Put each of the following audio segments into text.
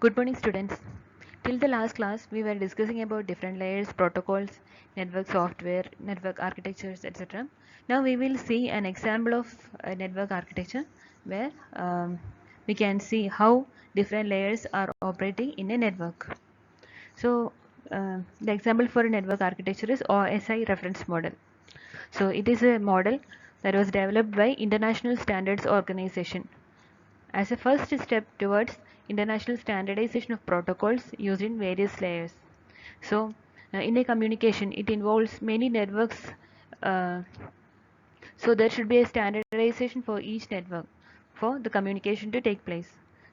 Good morning, students. Till the last class, we were discussing about different layers, protocols, network software, network architectures, etc. Now we will see an example of a network architecture where we can see how different layers are operating in a network. So the example for a network architecture is OSI reference model. So it is a model that was developed by International Standards Organization as a first step towards international standardization of protocols used in various layers. So, in a communication, it involves many networks. Uh, so, there should be a standardization for each network for the communication to take place.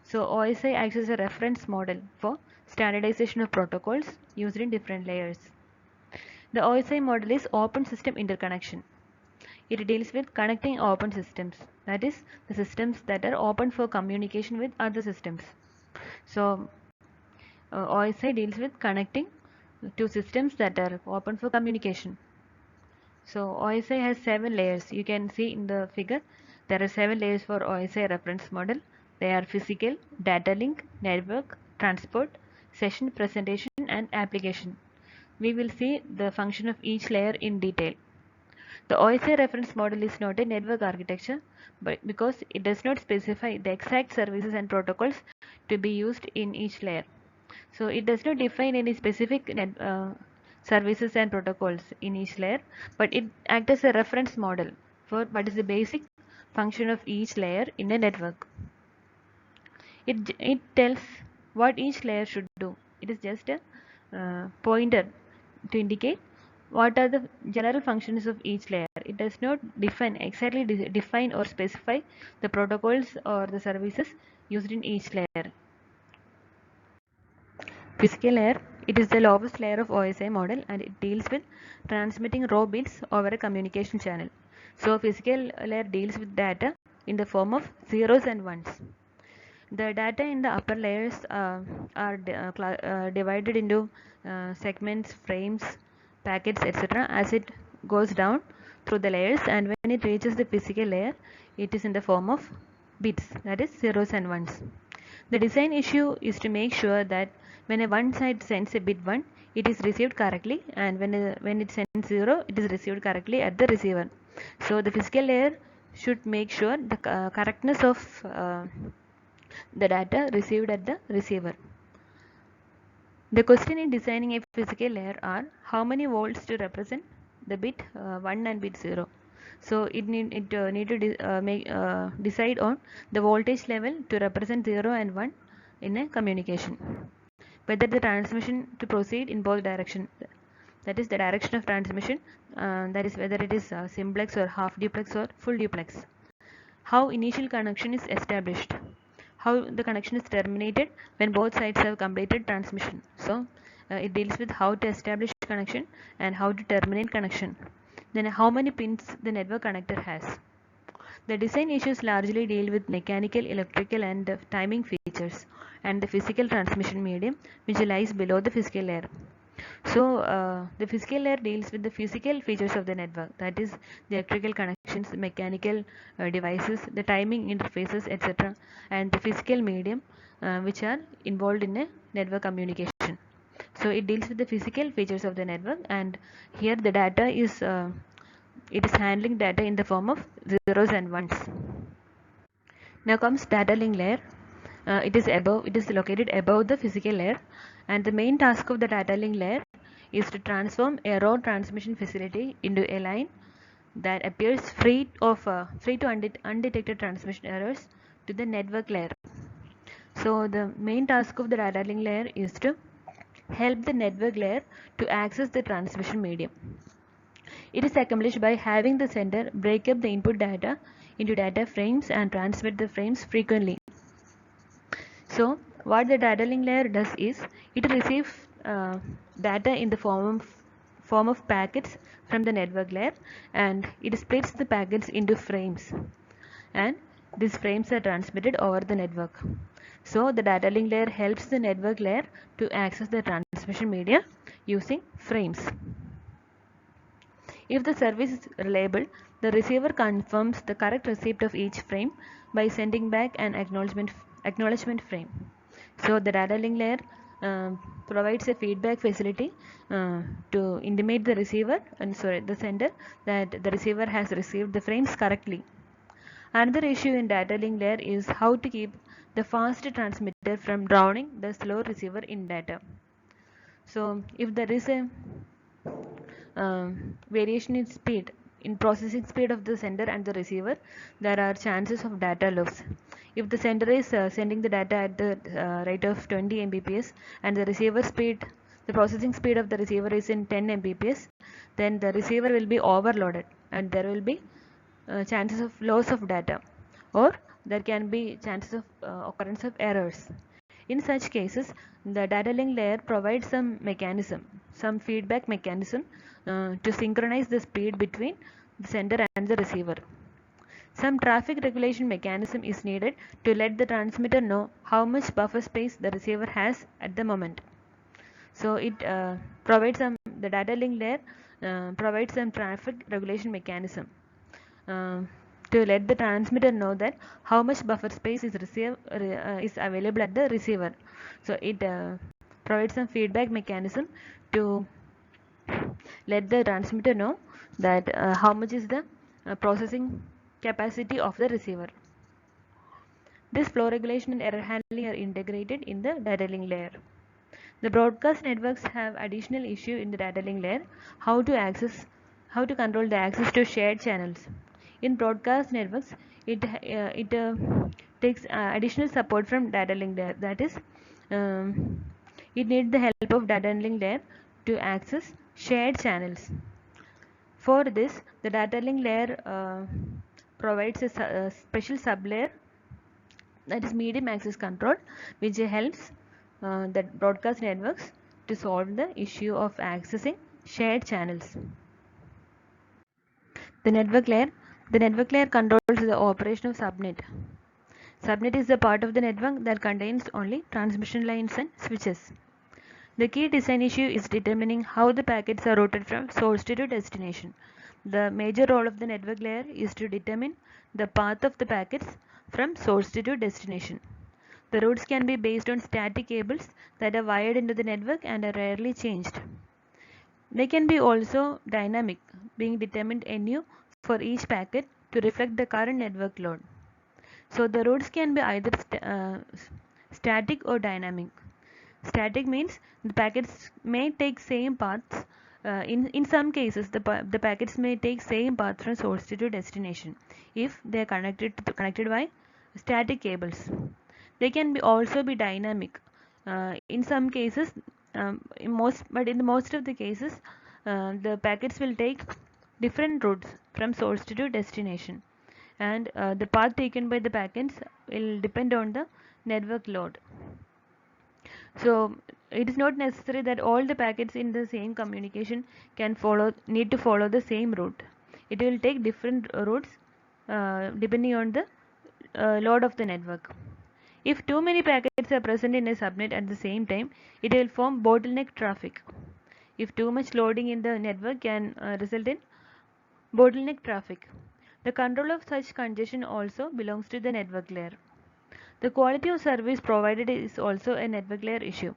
So, OSI acts as a reference model for standardization of protocols used in different layers. The OSI model is open system interconnection. It deals with connecting open systems, that is, the systems that are open for communication with other systems. So, OSI deals with connecting two systems that are open for communication. So, OSI has 7 layers. You can see in the figure there are 7 layers for OSI reference model. They are physical, data link, network, transport, session, presentation, and application. We will see the function of each layer in detail. The OSI reference model is not a network architecture, but because it does not specify the exact services and protocols to be used in each layer. So it does not define any specific services and protocols in each layer, but it acts as a reference model for what is the basic function of each layer in a network. It tells what each layer should do. It is just a pointer to indicate what are the general functions of each layer. It does not define or specify the protocols or the services used in each layer. Physical layer, it is the lowest layer of OSI model and it deals with transmitting raw bits over a communication channel. So physical layer deals with data in the form of zeros and ones. The data in the upper layers are divided into segments, frames, packets, etc. as it goes down through the layers, and when it reaches the physical layer, it is in the form of bits, that is zeros and ones. The design issue is to make sure that when a one side sends a bit 1, it is received correctly, and when it sends 0, it is received correctly at the receiver. So the physical layer should make sure the correctness of the data received at the receiver. The question in designing a physical layer are how many volts to represent the bit 1 and bit 0. So it need to decide on the voltage level to represent 0 and 1 in a communication. Whether the transmission to proceed in both directions, that is the direction of transmission, that is whether it is simplex or half duplex or full duplex. How initial connection is established, how the connection is terminated when both sides have completed transmission. So it deals with how to establish connection and how to terminate connection. Then how many pins the network connector has. The design issues largely deal with mechanical, electrical and timing features and the physical transmission medium which lies below the physical layer. So the physical layer deals with the physical features of the network, that is the electrical connections, the mechanical devices, the timing interfaces, etc. and the physical medium which are involved in a network communication. So it deals with the physical features of the network, and here the data is it is handling data in the form of zeros and ones. Now comes data link layer. It is located above the physical layer, and the main task of the data link layer is to transform a raw transmission facility into a line that appears free to undetected transmission errors to the network layer. So the main task of the data link layer is to help the network layer to access the transmission medium. It is accomplished by having the sender break up the input data into data frames and transmit the frames frequently. So what the data link layer does is it receives data in the form of packets from the network layer, and it splits the packets into frames, and these frames are transmitted over the network. So the data link layer helps the network layer to access the transmission media using frames. If the service is reliable, the receiver confirms the correct receipt of each frame by sending back an acknowledgement frame. So the data link layer provides a feedback facility to intimate the receiver and the sender that the receiver has received the frames correctly. Another issue in data link layer is how to keep the fast transmitter from drowning the slow receiver in data. So if there is a variation in speed, in processing speed of the sender and the receiver, there are chances of data loss. If the sender is sending the data at the rate of 20 Mbps and the receiver speed, the processing speed of the receiver is in 10 Mbps, then the receiver will be overloaded and there will be chances of loss of data, or there can be chances of occurrence of errors. In such cases, the data link layer provides some feedback mechanism to synchronize the speed between the sender and the receiver. Some traffic regulation mechanism is needed to let the transmitter know how much buffer space the receiver has at the moment. So it provides the data link layer provides some traffic regulation mechanism uh, to let the transmitter know that how much buffer space is available at the receiver. So it provides some feedback mechanism to let the transmitter know that how much is the processing capacity of the receiver. This flow regulation and error handling are integrated in the data link layer. The broadcast networks have additional issue in the data link layer, how to control the access to shared channels. In broadcast networks, it takes additional support from data link layer. That is, um, it needs the help of data link layer to access shared channels. For this, the data link layer provides a special sublayer, that is medium access control, which helps the broadcast networks to solve the issue of accessing shared channels. The network layer controls the operation of subnet. Subnet is the part of the network that contains only transmission lines and switches. The key design issue is determining how the packets are routed from source to destination. The major role of the network layer is to determine the path of the packets from source to destination. The routes can be based on static cables that are wired into the network and are rarely changed. They can be also dynamic, being determined anew for each packet to reflect the current network load. So the routes can be either static or dynamic. Static means the packets may take same paths. In some cases, the packets may take same path from source to destination if they are connected by static cables. They can also be dynamic. In some cases, in most of the cases, the packets will take different routes from source to destination, and the path taken by the packets will depend on the network load. So it is not necessary that all the packets in the same communication need to follow the same route. It will take different routes depending on the load of the network. If too many packets are present in a subnet at the same time, it will form bottleneck traffic. If too much loading in the network can result in bottleneck traffic. The control of such congestion also belongs to the network layer. The quality of service provided is also a network layer issue.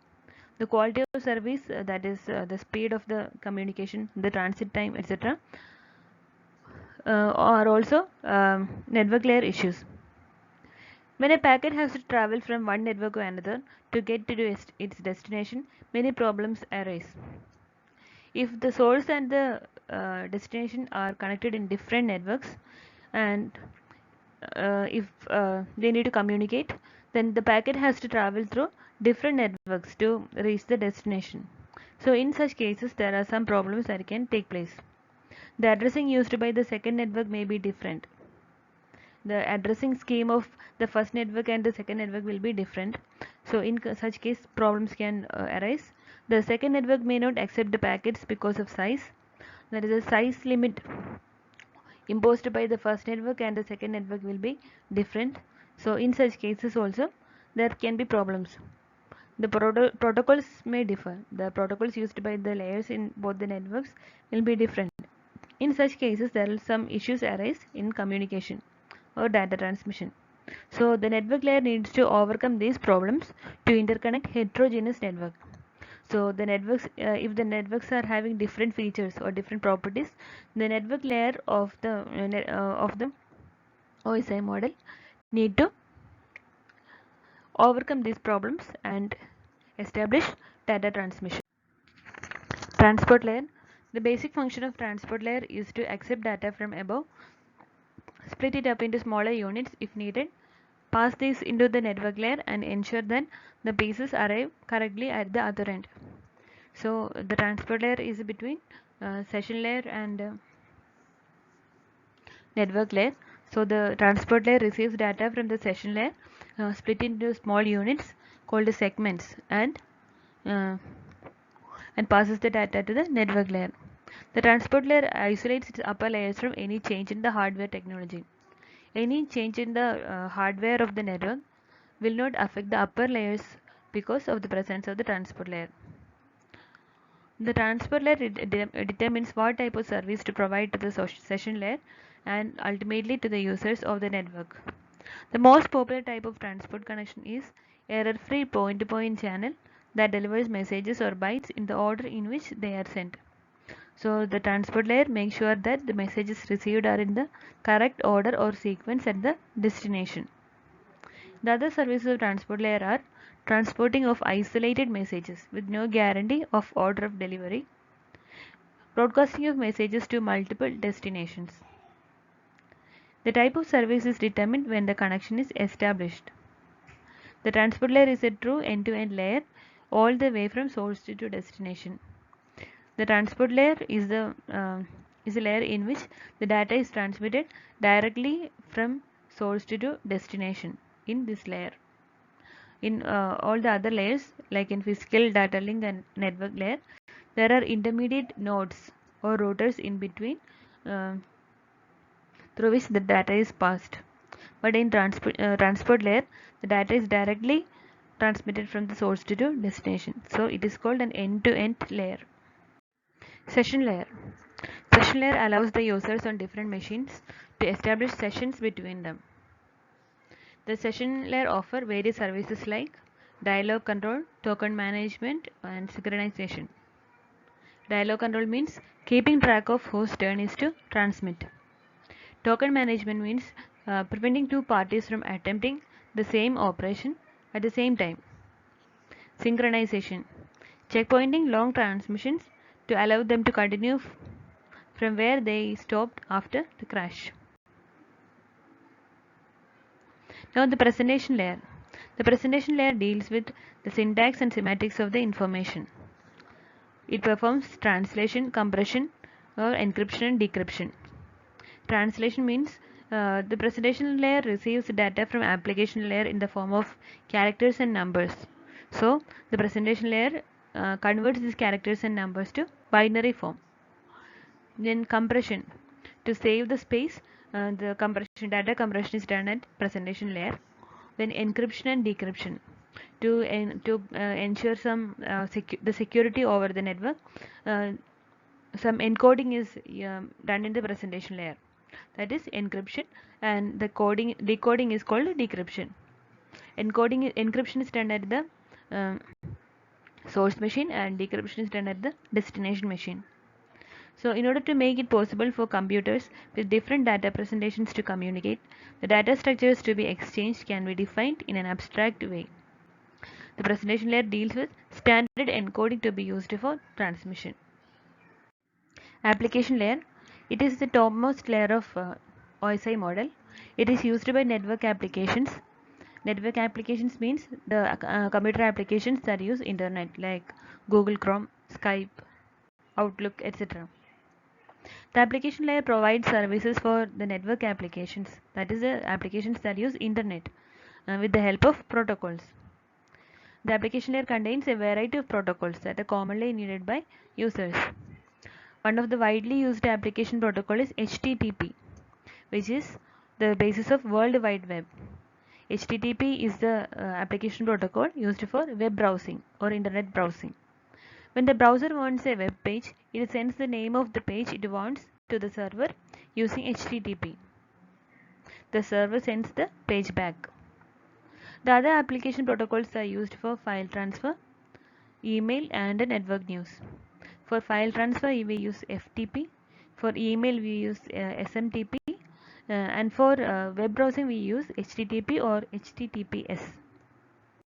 The quality of service, that is the speed of the communication, the transit time, etc., are also network layer issues. When a packet has to travel from one network to another to get to its destination, many problems arise. If the source and the destination are connected in different networks, and if they need to communicate, then the packet has to travel through different networks to reach the destination. So in such cases, there are some problems that can take place. The addressing used by the second network may be different. The addressing scheme of the first network and the second network will be different. So in such case, problems can arise. The second network may not accept the packets because of size. There is a size limit imposed by the first network, and the second network will be different. So in such cases also there can be problems. The protocols may differ. The protocols used by the layers in both the networks will be different. In such cases, there will some issues arise in communication or data transmission. So the network layer needs to overcome these problems to interconnect heterogeneous network. So the networks, if the networks are having different features or different properties, the network layer of the OSI model need to overcome these problems and establish data transmission. Transport layer. The basic function of transport layer is to accept data from above, split it up into smaller units if needed, pass these into the network layer and ensure that the pieces arrive correctly at the other end. So the transport layer is between session layer and network layer. So the transport layer receives data from the session layer, split into small units called segments, uh, and passes the data to the network layer. The transport layer isolates its upper layers from any change in the hardware technology. Any change in the hardware of the network will not affect the upper layers because of the presence of the transport layer. The transport layer determines what type of service to provide to the session layer and ultimately to the users of the network. The most popular type of transport connection is error-free point-to-point channel that delivers messages or bytes in the order in which they are sent. So the transport layer makes sure that the messages received are in the correct order or sequence at the destination. The other services of transport layer are transporting of isolated messages with no guarantee of order of delivery, broadcasting of messages to multiple destinations. The type of service is determined when the connection is established. The transport layer is a true end-to-end layer all the way from source to destination. The transport layer is a layer in which the data is transmitted directly from source to destination. In this layer, in all the other layers, like in physical data link and network layer, there are intermediate nodes or routers in between uh, through which the data is passed. But in transport layer, the data is directly transmitted from the source to destination. So it is called an end-to-end layer. Session layer. Session layer allows the users on different machines to establish sessions between them. The session layer offers various services like dialog control, token management, and synchronization. Dialog control means keeping track of whose turn is to transmit. Token management means preventing two parties from attempting the same operation at the same time. Synchronization. Checkpointing long transmissions to allow them to continue from where they stopped after the crash. Now the presentation layer. The presentation layer deals with the syntax and semantics of the information. It performs translation, compression, or encryption and decryption. Translation means the presentation layer receives data from application layer in the form of characters and numbers. So the presentation layer converts these characters and numbers to binary form. Then compression. To save the space, the data compression is done at presentation layer. Then encryption and decryption. To ensure some the security over the network, some encoding is done in the presentation layer. That is encryption, and the decoding is called decryption. Encryption is done at the source machine, and decryption is done at the destination machine. So in order to make it possible for computers with different data presentations to communicate, the data structures to be exchanged can be defined in an abstract way. The presentation layer deals with standard encoding to be used for transmission. Application layer. It is the topmost layer of OSI model. It is used by network applications. Network applications means the computer applications that use internet like Google Chrome, Skype, Outlook, etc. The application layer provides services for the network applications, that is the applications that use internet with the help of protocols. The application layer contains a variety of protocols that are commonly needed by users. One of the widely used application protocol is HTTP, which is the basis of World Wide Web. HTTP is the application protocol used for web browsing or internet browsing. When the browser wants a web page, it sends the name of the page it wants to the server using HTTP. the server sends the page back. The other application protocols are used for file transfer, email, and network news. For file transfer, we use FTP. For email, we use SMTP. And for web browsing, we use HTTP or HTTPS.